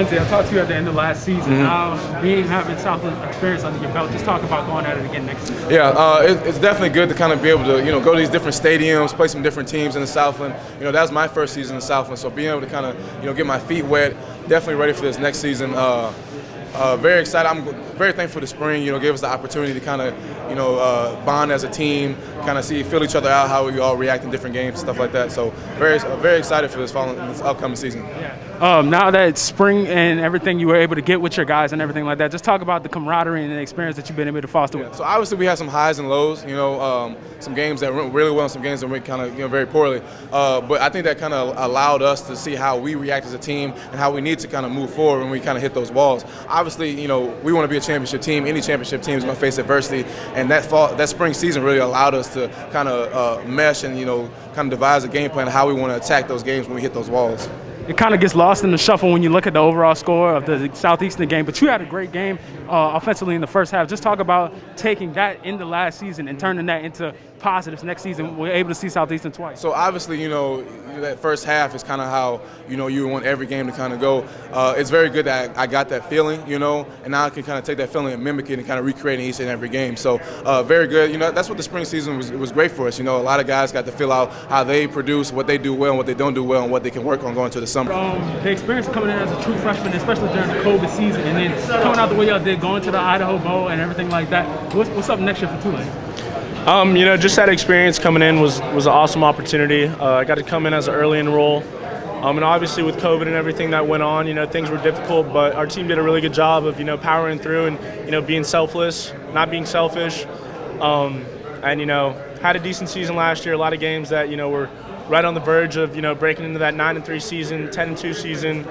Lindsey, I talked to you at the end of last season. Now, having Southland experience under your belt, just talk about going at it again next season. Yeah, it's definitely good to kind of be able to, go to these different stadiums, play some different teams in the Southland. That was my first season in the Southland, so being able to kind of, get my feet wet, definitely ready for this next season. Very excited. I'm very thankful for the spring. Gave us the opportunity to kind of, bond as a team, kind of feel each other out, how we all react in different games, stuff like that. So very excited for this upcoming season. Yeah. Now that it's spring and everything you were able to get with your guys and everything like that, just talk about the camaraderie and the experience that you've been able to foster with. So obviously we had some highs and lows. Some games that went really well, and some games that went kind of very poorly. But I think that kind of allowed us to see how we react as a team and how we need to kind of move forward when we kind of hit those walls. Obviously, we want to be a championship team. Any championship team is going to face adversity, and that spring season really allowed us to kind of mesh and kind of devise a game plan of how we want to attack those games when we hit those walls. It kind of gets lost in the shuffle when you look at the overall score of the Southeastern game, but you had a great game offensively in the first half. Just talk about taking that into last season and turning that into positives next season. We're able to see Southeastern twice. So obviously, that first half is kind of how, you want every game to kind of go. It's very good that I got that feeling, and now I can kind of take that feeling and mimic it and kind of recreate it each and every game. So very good. That's what the spring season was great for us. A lot of guys got to feel out how they produce, what they do well and what they don't do well, and what they can work on going to the summer. The experience of coming in as a true freshman, especially during the COVID season, and then coming out the way y'all did, going to the Idaho Bowl and everything like that. What's up next year for Tulane? Just that experience coming in was an awesome opportunity. I got to come in as an early enroll. And obviously with COVID and everything that went on, things were difficult, but our team did a really good job of, powering through and, being selfless, not being selfish. And, had a decent season last year, a lot of games that, were right on the verge of, breaking into that 9-3 season, 10-2 season.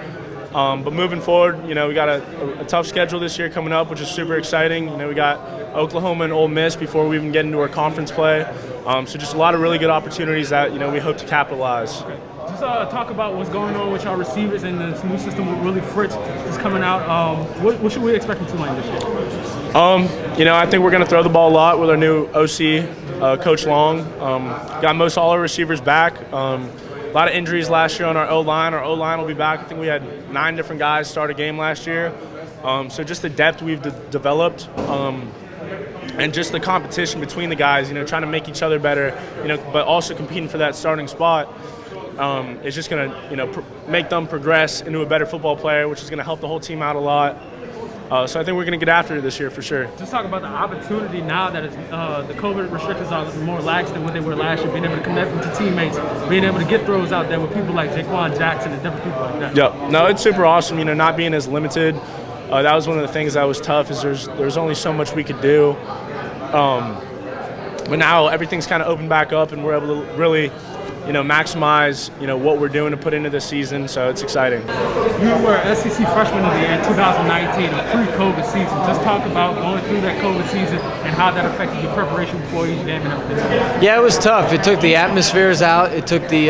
But moving forward, we got a tough schedule this year coming up, which is super exciting. We got Oklahoma and Ole Miss before we even get into our conference play. So just a lot of really good opportunities that, we hope to capitalize. Okay. Just talk about what's going on with our receivers and this new system with Willie Fritz is coming out. What should we expect from Tulane this year? I think we're going to throw the ball a lot with our new OC, Coach Long. Got most all our receivers back. A lot of injuries last year on our O-line. Our O-line will be back. I think we had 9 different guys start a game last year. So just the depth we've developed and just the competition between the guys, trying to make each other better, but also competing for that starting spot is just going to, make them progress into a better football player, which is going to help the whole team out a lot. So I think we're going to get after it this year for sure. Just talk about the opportunity now that the COVID restrictions are more lax than what they were last year, being able to connect with your teammates, being able to get throws out there with people like Jaquan Jackson and different people like that. Yep. No, it's super awesome, not being as limited. That was one of the things that was tough is there's only so much we could do. But now everything's kind of opened back up and we're able to really maximize, what we're doing to put into this season, so it's exciting. You were SEC Freshman of the Year in 2019, a pre-COVID season. Just talk about going through that COVID season and how that affected your preparation before each game and everything. Yeah, it was tough. It took the atmospheres out. It took the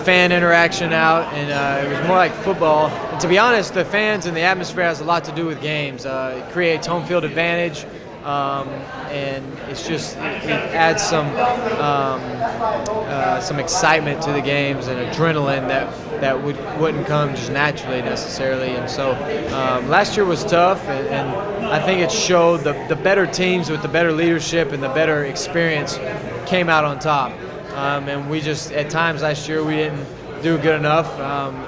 fan interaction out, and it was more like football. And to be honest, the fans and the atmosphere has a lot to do with games. It creates home field advantage. And it's just it adds some excitement to the games and adrenaline that wouldn't come just naturally necessarily. And so last year was tough, and I think it showed the better teams with the better leadership and the better experience came out on top. And we just at times last year we didn't do good enough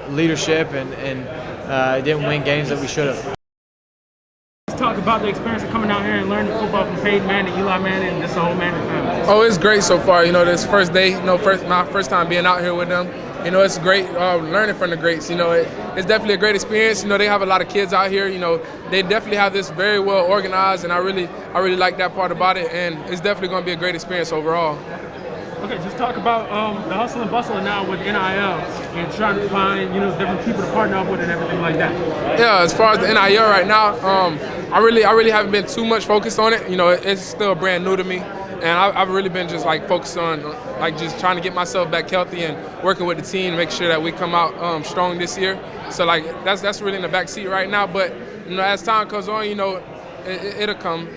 leadership and didn't win games that we should have. Talk about the experience of coming out here and learning football from Peyton Manning, Eli Manning, and this whole Manning family. Oh, it's great so far. This first day, my first time being out here with them. It's great learning from the greats. It's definitely a great experience. They have a lot of kids out here. They definitely have this very well organized, and I really like that part about it. And it's definitely going to be a great experience overall. Okay, just talk about the hustle and bustle now with NIL and trying to find different people to partner up with and everything like that. Yeah, as far as the NIL right now, I really haven't been too much focused on it. It's still brand new to me, and I've really been just focused on just trying to get myself back healthy and working with the team to make sure that we come out strong this year. So that's really in the back seat right now. But as time goes on, it'll come.